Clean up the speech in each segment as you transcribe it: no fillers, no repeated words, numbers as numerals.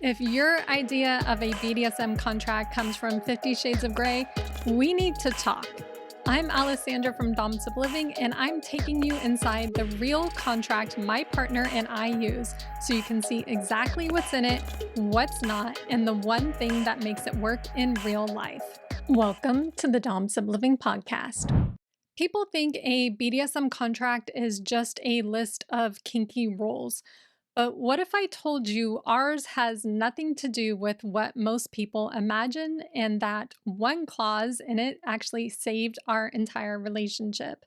If your idea of a BDSM contract comes from 50 Shades of Grey, we need to talk. I'm Alessandra from Doms of Living, and I'm taking you inside the real contract my partner and I use so you can see exactly what's in it, what's not, and the one thing that makes it work in real life. Welcome to the Doms of Living podcast. People think a BDSM contract is just a list of kinky rules. But what if I told you ours has nothing to do with what most people imagine, and that one clause in it actually saved our entire relationship?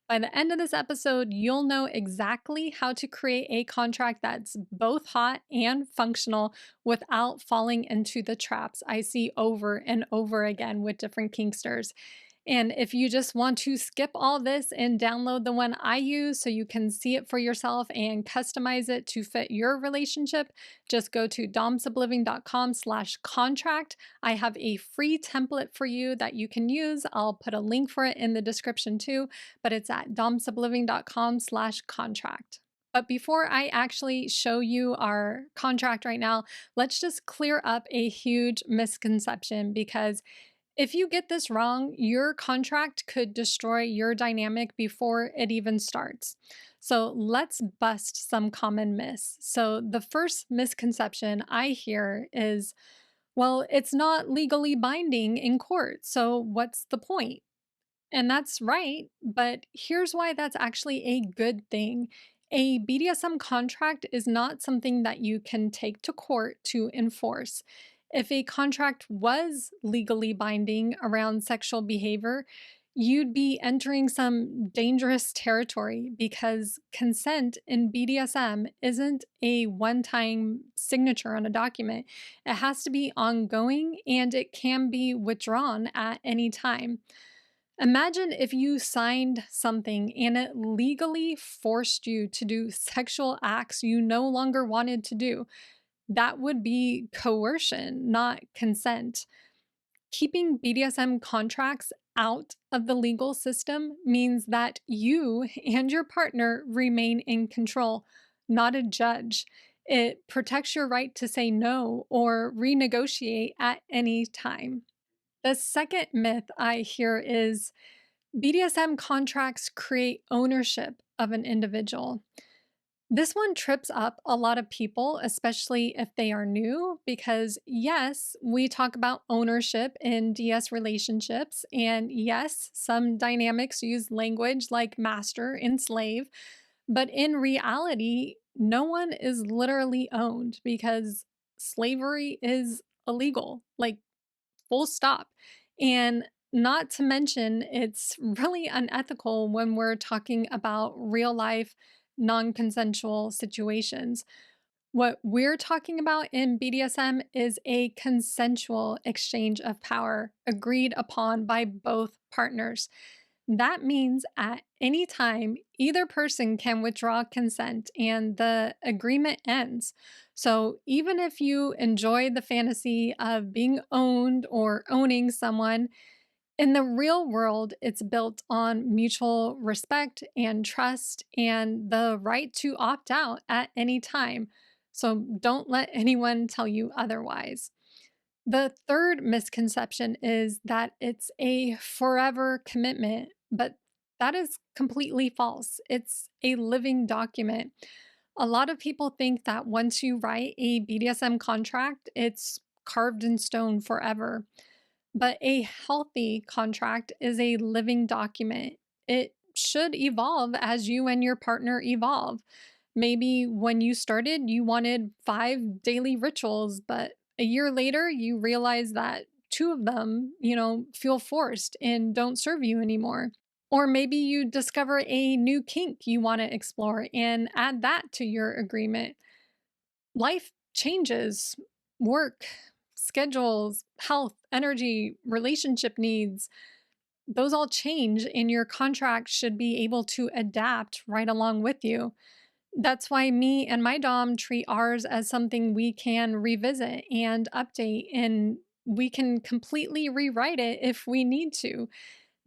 By the end of this episode, you'll know exactly how to create a contract that's both hot and functional without falling into the traps I see over and over again with different kinksters. And if you just want to skip all this and download the one I use so you can see it for yourself and customize it to fit your relationship, just go to domsobliving.com/contract. I have a free template for you that you can use. I'll put a link for it in the description too, but it's at domsobliving.com/contract. But before I actually show you our contract right now, let's just clear up a huge misconception, because if you get this wrong, your contract could destroy your dynamic before it even starts. So let's bust some common myths. So the first misconception I hear is, well, it's not legally binding in court, so what's the point? And that's right, but here's why that's actually a good thing. A BDSM contract is not something that you can take to court to enforce. If a contract was legally binding around sexual behavior, you'd be entering some dangerous territory, because consent in BDSM isn't a one-time signature on a document. It has to be ongoing, and it can be withdrawn at any time. Imagine if you signed something and it legally forced you to do sexual acts you no longer wanted to do. That would be coercion, not consent. Keeping BDSM contracts out of the legal system means that you and your partner remain in control, not a judge. It protects your right to say no or renegotiate at any time. The second myth I hear is BDSM contracts create ownership of an individual. This one trips up a lot of people, especially if they are new, because yes, we talk about ownership in DS relationships, and yes, some dynamics use language like master and slave, but in reality, no one is literally owned, because slavery is illegal. Like, full stop. And not to mention, it's really unethical when we're talking about real life, non consensual situations. What we're talking about in BDSM is a consensual exchange of power agreed upon by both partners. That means at any time, either person can withdraw consent and the agreement ends. So even if you enjoy the fantasy of being owned or owning someone, in the real world, it's built on mutual respect and trust and the right to opt out at any time. So don't let anyone tell you otherwise. The third misconception is that it's a forever commitment, but that is completely false. It's a living document. A lot of people think that once you write a BDSM contract, it's carved in stone forever. But a healthy contract is a living document. It should evolve as you and your partner evolve. Maybe when you started, you wanted 5 daily rituals, but a year later, you realize that 2 of them, feel forced and don't serve you anymore. Or maybe you discover a new kink you want to explore and add that to your agreement. Life changes, work, schedules, health, energy, relationship needs, those all change, and your contract should be able to adapt right along with you. That's why me and my Dom treat ours as something we can revisit and update, and we can completely rewrite it if we need to.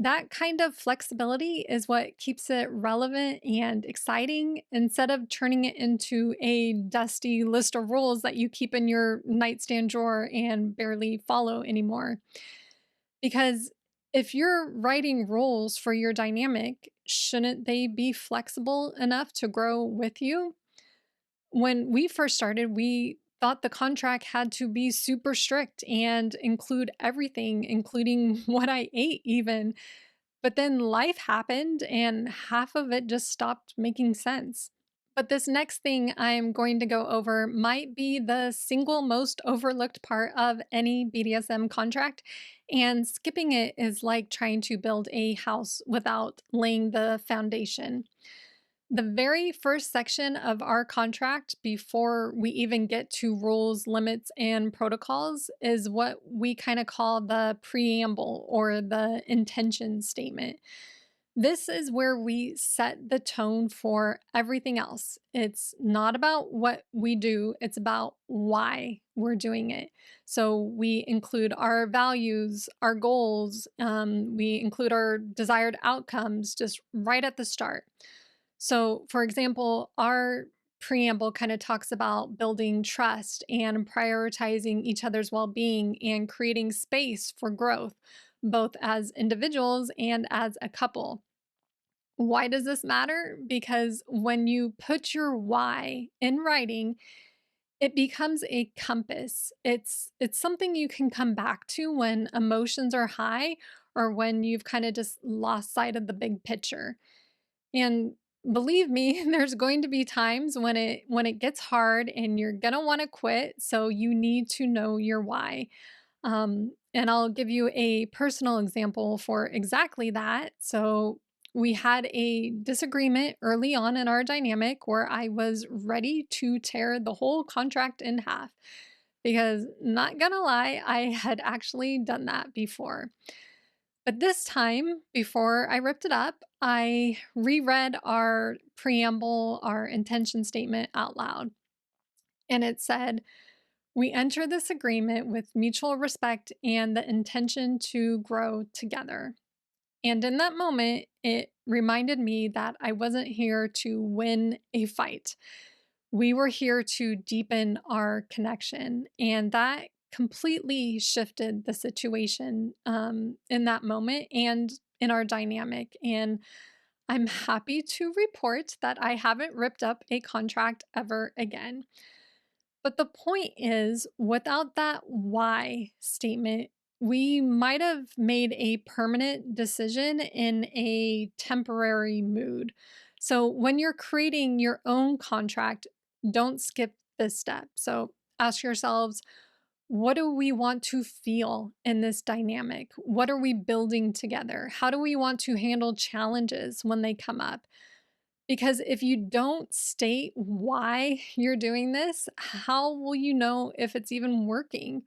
That kind of flexibility is what keeps it relevant and exciting instead of turning it into a dusty list of rules that you keep in your nightstand drawer and barely follow anymore. Because if you're writing rules for your dynamic, shouldn't they be flexible enough to grow with you? When we first started, we thought the contract had to be super strict and include everything, including what I ate, even. But then life happened and half of it just stopped making sense. But this next thing I'm going to go over might be the single most overlooked part of any BDSM contract. And skipping it is like trying to build a house without laying the foundation. The very first section of our contract, before we even get to rules, limits, and protocols, is what we kind of call the preamble or the intention statement. This is where we set the tone for everything else. It's not about what we do, it's about why we're doing it. So we include our values, our goals, we include our desired outcomes just right at the start. So, for example, our preamble kind of talks about building trust and prioritizing each other's well being and creating space for growth, both as individuals and as a couple. Why does this matter? Because when you put your why in writing, it becomes a compass. It's something you can come back to when emotions are high or when you've kind of just lost sight of the big picture. And believe me, there's going to be times when it gets hard and you're going to want to quit, so you need to know your why. And I'll give you a personal example for exactly that. So, we had a disagreement early on in our dynamic where I was ready to tear the whole contract in half because, not gonna lie, I had actually done that before. But this time, before I ripped it up, I reread our preamble, our intention statement out loud. And it said, we enter this agreement with mutual respect and the intention to grow together. And in that moment, it reminded me that I wasn't here to win a fight. We were here to deepen our connection. And that completely shifted the situation in that moment and in our dynamic. And I'm happy to report that I haven't ripped up a contract ever again. But the point is, without that why statement, we might have made a permanent decision in a temporary mood. So when you're creating your own contract, don't skip this step. So ask yourselves, what do we want to feel in this dynamic? What are we building together? How do we want to handle challenges when they come up? Because if you don't state why you're doing this, how will you know if it's even working?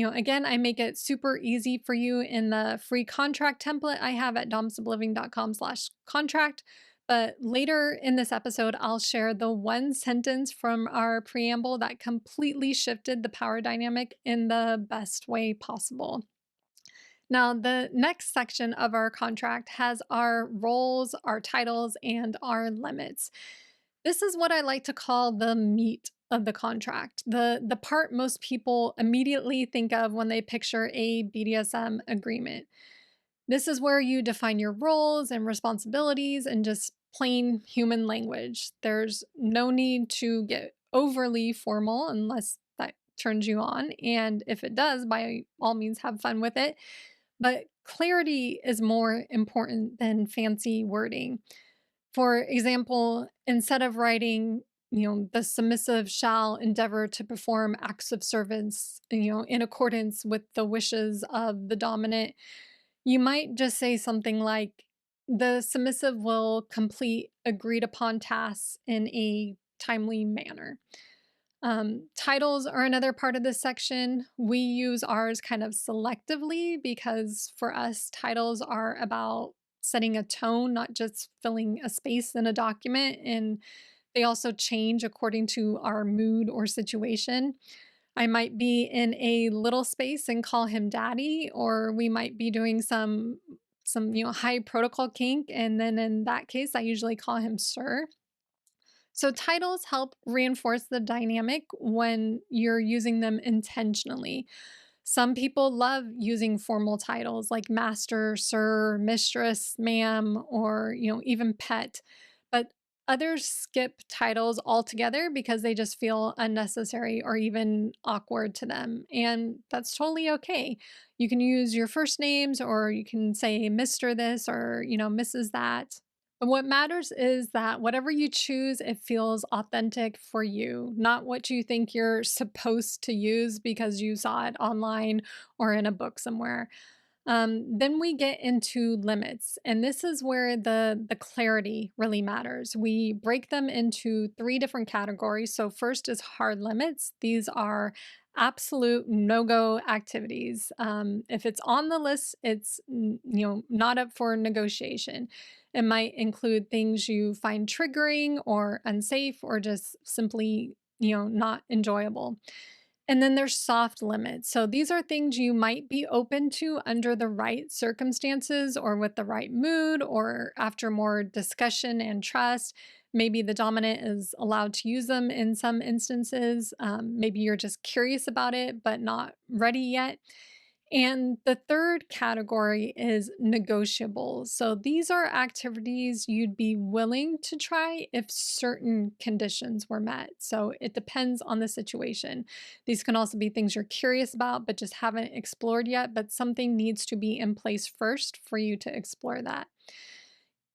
Again, I make it super easy for you in the free contract template I have at domsubliving.com/contract. But later in this episode, I'll share the one sentence from our preamble that completely shifted the power dynamic in the best way possible. Now, the next section of our contract has our roles, our titles, and our limits. This is what I like to call the meat of the contract, the part most people immediately think of when they picture a BDSM agreement. This is where you define your roles and responsibilities in just plain human language. There's no need to get overly formal unless that turns you on. And if it does, by all means, have fun with it. But clarity is more important than fancy wording. For example, instead of writing, the submissive shall endeavor to perform acts of service, in accordance with the wishes of the dominant, you might just say something like, the submissive will complete agreed upon tasks in a timely manner. Titles are another part of this section. We use ours kind of selectively because for us, titles are about setting a tone, not just filling a space in a document. And they also change according to our mood or situation. I might be in a little space and call him daddy, or we might be doing some some, high protocol kink. And then in that case, I usually call him sir. So titles help reinforce the dynamic when you're using them intentionally. Some people love using formal titles like master, sir, mistress, ma'am, or, even pet. But others skip titles altogether because they just feel unnecessary or even awkward to them. And that's totally okay. You can use your first names, or you can say Mr. this, or, Mrs. that. But what matters is that whatever you choose, it feels authentic for you, not what you think you're supposed to use because you saw it online or in a book somewhere. Then we get into limits, and this is where the clarity really matters. We break them into three different categories. So first is hard limits. These are absolute no-go activities. If it's on the list, it's not up for negotiation. It might include things you find triggering or unsafe or just simply not enjoyable. And then there's soft limits. So these are things you might be open to under the right circumstances or with the right mood or after more discussion and trust. Maybe the dominant is allowed to use them in some instances. Maybe you're just curious about it, but not ready yet. And the third category is negotiable. So these are activities you'd be willing to try if certain conditions were met. So it depends on the situation. These can also be things you're curious about, but just haven't explored yet, but something needs to be in place first for you to explore that.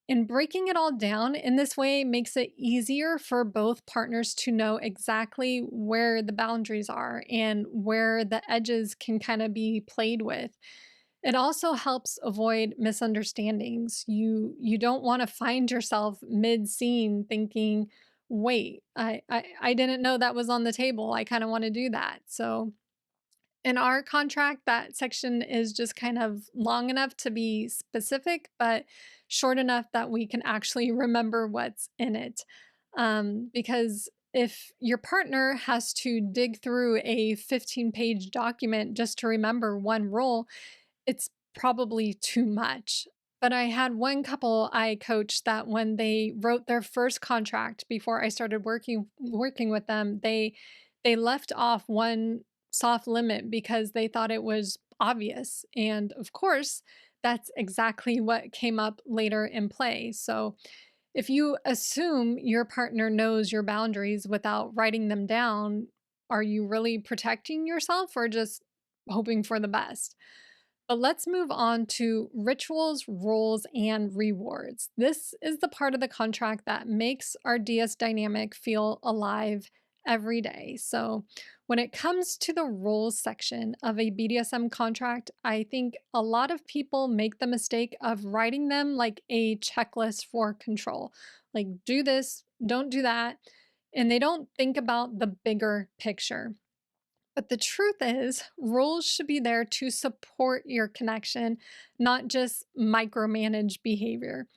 And breaking it all down in this way makes it easier for both partners to know exactly where the boundaries are and where the edges can kind of be played with. It also helps avoid misunderstandings. You don't want to find yourself mid-scene thinking, "Wait, I didn't know that was on the table. I kind of want to do that." So in our contract, that section is just kind of long enough to be specific, but short enough that we can actually remember what's in it. Because if your partner has to dig through a 15-page document just to remember one rule, it's probably too much. But I had one couple I coached that when they wrote their first contract before I started working with them, they left off one soft limit because they thought it was obvious. And of course, that's exactly what came up later in play. So if you assume your partner knows your boundaries without writing them down, are you really protecting yourself or just hoping for the best? But let's move on to rituals, roles, and rewards. This is the part of the contract that makes our DS dynamic feel alive every day. So, when it comes to the roles section of a BDSM contract, I think a lot of people make the mistake of writing them like a checklist for control. Like, do this, don't do that. And they don't think about the bigger picture. But the truth is, rules should be there to support your connection, not just micromanage behavior.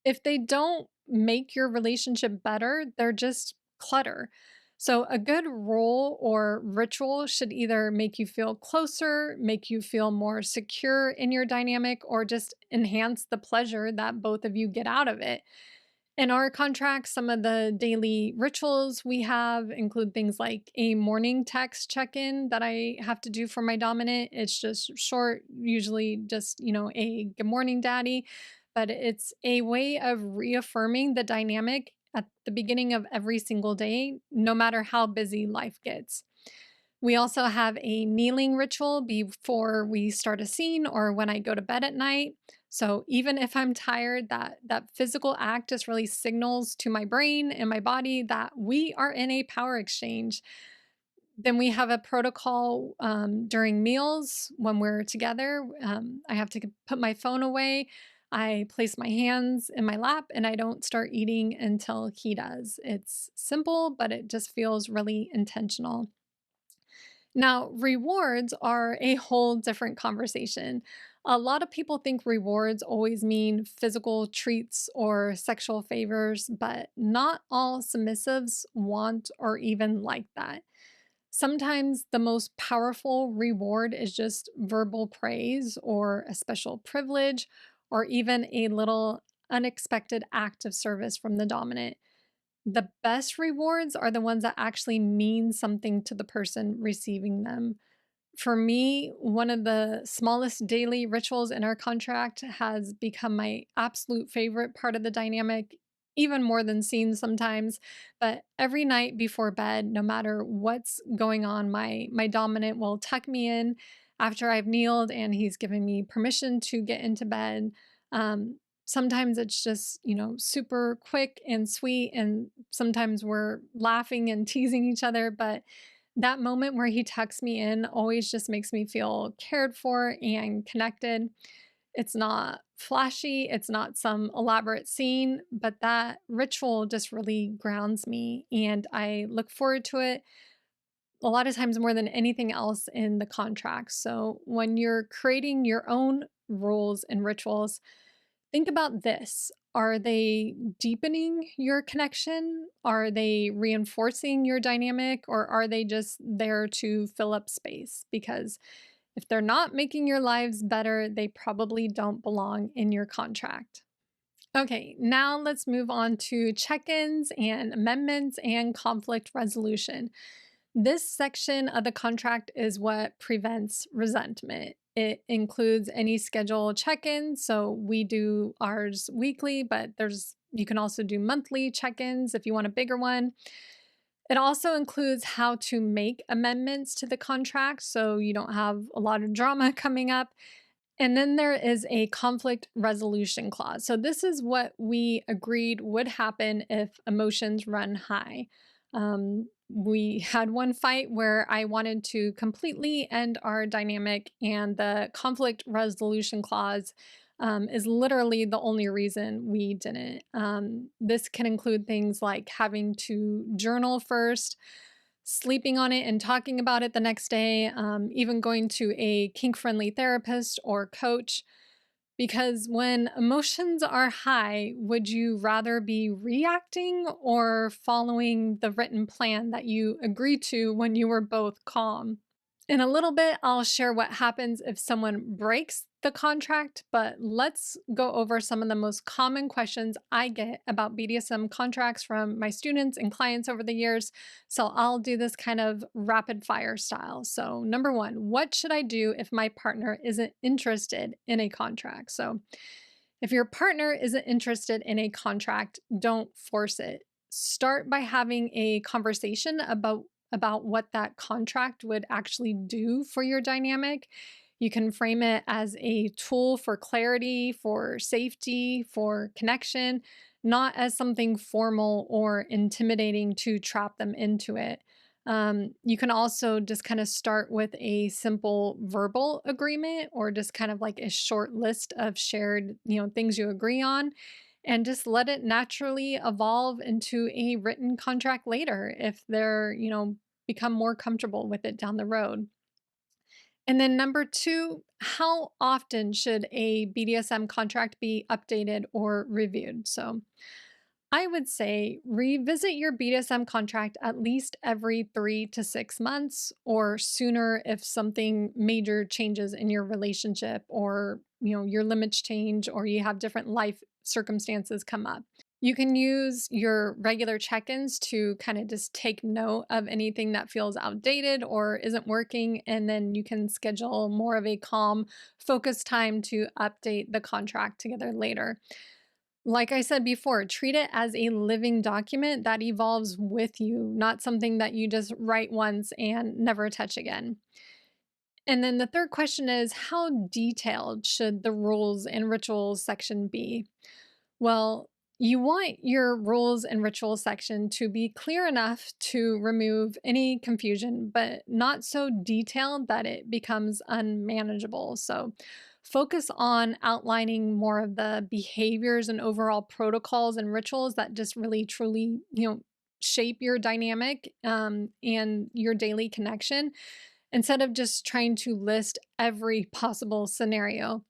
If they don't make your relationship better, they're just clutter. So, a good rule or ritual should either make you feel closer, make you feel more secure in your dynamic, or just enhance the pleasure that both of you get out of it. In our contract, some of the daily rituals we have include things like a morning text check in that I have to do for my dominant. It's just short, usually just, a good morning, daddy. But it's a way of reaffirming the dynamic at the beginning of every single day, no matter how busy life gets. We also have a kneeling ritual before we start a scene or when I go to bed at night. So even if I'm tired, that physical act just really signals to my brain and my body that we are in a power exchange. Then we have a protocol during meals when we're together. I have to put my phone away. I place my hands in my lap and I don't start eating until he does. It's simple, but it just feels really intentional. Now, rewards are a whole different conversation. A lot of people think rewards always mean physical treats or sexual favors, but not all submissives want or even like that. Sometimes the most powerful reward is just verbal praise or a special privilege or even a little unexpected act of service from the dominant. The best rewards are the ones that actually mean something to the person receiving them. For me, one of the smallest daily rituals in our contract has become my absolute favorite part of the dynamic, even more than scenes sometimes. But every night before bed, no matter what's going on, my dominant will tuck me in after I've kneeled and he's given me permission to get into bed. Sometimes it's just, super quick and sweet, and sometimes we're laughing and teasing each other, but that moment where he tucks me in always just makes me feel cared for and connected. It's not flashy, it's not some elaborate scene, but that ritual just really grounds me and I look forward to it a lot of times more than anything else in the contract. So when you're creating your own rules and rituals, think about this. Are they deepening your connection? Are they reinforcing your dynamic? Or are they just there to fill up space? Because if they're not making your lives better, they probably don't belong in your contract. Okay, now let's move on to check ins and amendments and conflict resolution. This section of the contract is what prevents resentment. It includes any scheduled check-ins, so we do ours weekly, but you can also do monthly check-ins if you want a bigger one. It also includes how to make amendments to the contract so you don't have a lot of drama coming up. And then there is a conflict resolution clause. So, this is what we agreed would happen if emotions run high. We had one fight where I wanted to completely end our dynamic, and the conflict resolution clause is literally the only reason we didn't. This can include things like having to journal first, sleeping on it and talking about it the next day, even going to a kink friendly therapist or coach. Because when emotions are high, would you rather be reacting or following the written plan that you agreed to when you were both calm? In a little bit, I'll share what happens if someone breaks the contract, but let's go over some of the most common questions I get about BDSM contracts from my students and clients over the years. So I'll do this kind of rapid fire style. So, number one, what should I do if my partner isn't interested in a contract? So, if your partner isn't interested in a contract, don't force it. Start by having a conversation about what that contract would actually do for your dynamic. You can frame it as a tool for clarity, for safety, for connection, not as something formal or intimidating to trap them into it. You can also just kind of start with a simple verbal agreement or just kind of like a short list of shared, things you agree on, and just let it naturally evolve into a written contract later if they're, become more comfortable with it down the road. And then number two, how often should a BDSM contract be updated or reviewed? So I would say revisit your BDSM contract at least every 3 to 6 months or sooner if something major changes in your relationship, or your limits change, or you have different life circumstances come up. You can use your regular check-ins to kind of just take note of anything that feels outdated or isn't working, and then you can schedule more of a calm, focused time to update the contract together later. Like I said before, treat it as a living document that evolves with you, not something that you just write once and never touch again. And then the third question is, how detailed should the rules and rituals section be? Well, you want your rules and rituals section to be clear enough to remove any confusion, but not so detailed that it becomes unmanageable. So, focus on outlining more of the behaviors and overall protocols and rituals that just really truly, shape your dynamic and your daily connection, instead of just trying to list every possible scenario.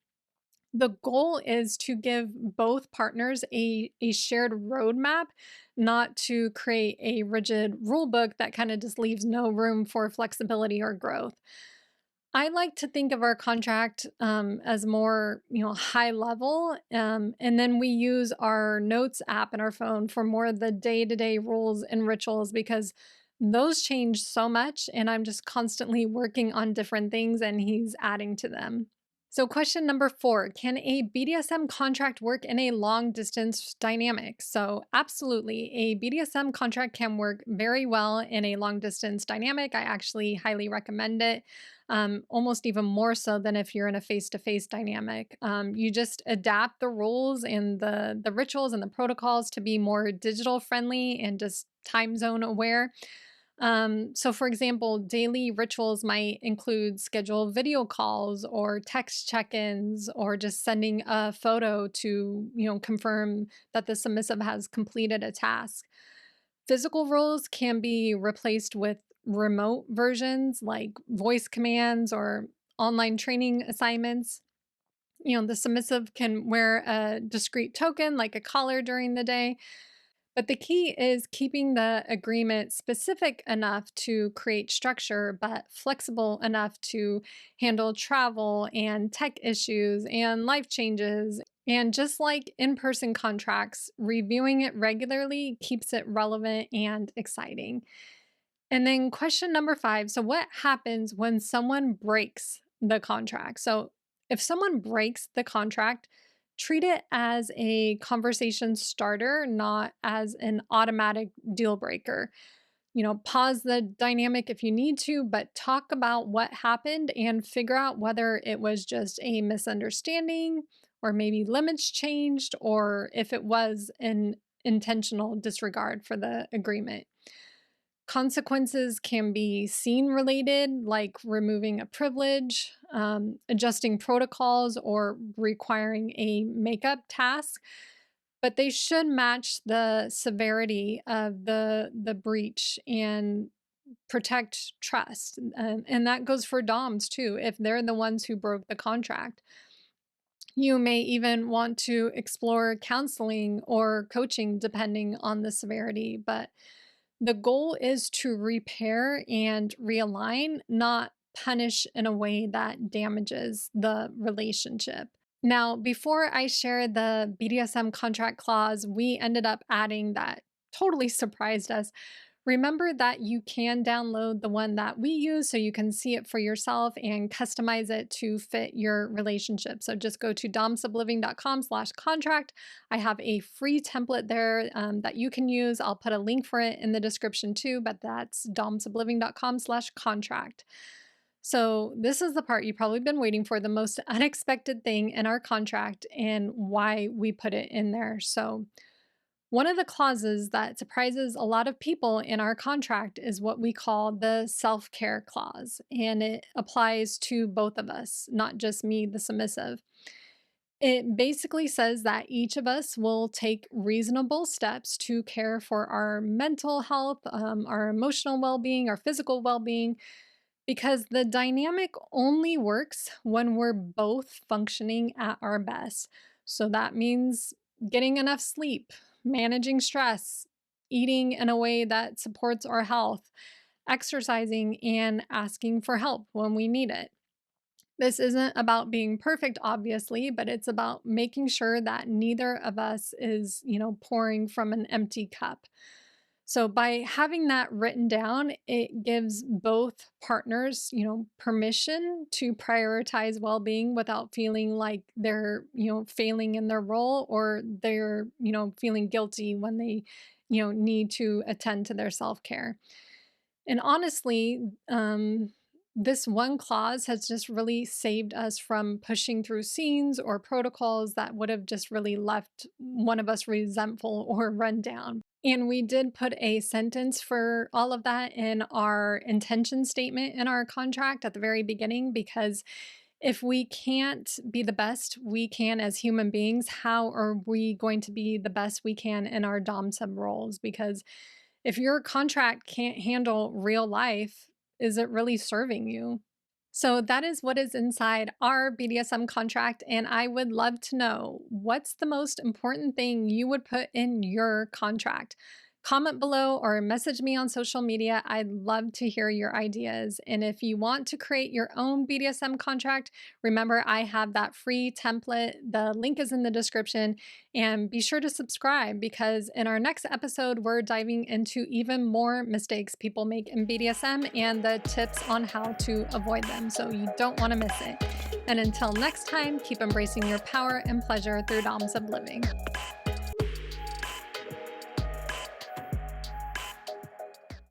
The goal is to give both partners a shared roadmap, not to create a rigid rule book that kind of just leaves no room for flexibility or growth. I like to think of our contract as more, high level, and then we use our notes app in our phone for more of the day to day rules and rituals because those change so much, and I'm just constantly working on different things, and he's adding to them. So, question number four, can a BDSM contract work in a long distance dynamic? So, absolutely. A BDSM contract can work very well in a long distance dynamic. I actually highly recommend it, almost even more so than if you're in a face to face dynamic. You just adapt the rules and the rituals and the protocols to be more digital friendly and just time zone aware. So, for example, daily rituals might include scheduled video calls or text check-ins or just sending a photo to, confirm that the submissive has completed a task. Physical roles can be replaced with remote versions like voice commands or online training assignments. The submissive can wear a discrete token like a collar during the day, but the key is keeping the agreement specific enough to create structure, but flexible enough to handle travel and tech issues and life changes. And just like in person contracts, reviewing it regularly keeps it relevant and exciting. And then question number five. So, what happens when someone breaks the contract? So, if someone breaks the contract, treat it as a conversation starter, not as an automatic deal breaker. Pause the dynamic if you need to, but talk about what happened and figure out whether it was just a misunderstanding or maybe limits changed or if it was an intentional disregard for the agreement. Consequences can be scene related, like removing a privilege, adjusting protocols, or requiring a makeup task, but they should match the severity of the breach and protect trust. And that goes for DOMs too, if they're the ones who broke the contract. You may even want to explore counseling or coaching depending on the severity, but the goal is to repair and realign, not punish in a way that damages the relationship. Now, before I share the BDSM contract clause, we ended up adding that totally surprised us. Remember that you can download the one that we use so you can see it for yourself and customize it to fit your relationship. So just go to domsubliving.com/contract. I have a free template there that you can use. I'll put a link for it in the description too, but that's domsubliving.com/contract. So this is the part you've probably been waiting for, the most unexpected thing in our contract and why we put it in there. So one of the clauses that surprises a lot of people in our contract is what we call the self care clause, and it applies to both of us, not just me, the submissive. It basically says that each of us will take reasonable steps to care for our mental health, our emotional well being, our physical well being, because the dynamic only works when we're both functioning at our best. So that means getting enough sleep, managing stress, eating in a way that supports our health, exercising, and asking for help when we need it. This isn't about being perfect, obviously, but it's about making sure that neither of us is, pouring from an empty cup. So by having that written down, it gives both partners, permission to prioritize well-being without feeling like they're, failing in their role or they're, feeling guilty when they, need to attend to their self-care. And honestly, this one clause has just really saved us from pushing through scenes or protocols that would have just really left one of us resentful or run down. And we did put a sentence for all of that in our intention statement in our contract at the very beginning because if we can't be the best we can as human beings, how are we going to be the best we can in our Dom sub roles? Because if your contract can't handle real life, is it really serving you? So that is what is inside our BDSM contract. And I would love to know what's the most important thing you would put in your contract. Comment below or message me on social media. I'd love to hear your ideas. And if you want to create your own BDSM contract, remember I have that free template. The link is in the description. And be sure to subscribe because in our next episode, we're diving into even more mistakes people make in BDSM and the tips on how to avoid them. So you don't want to miss it. And until next time, keep embracing your power and pleasure through Doms of Living.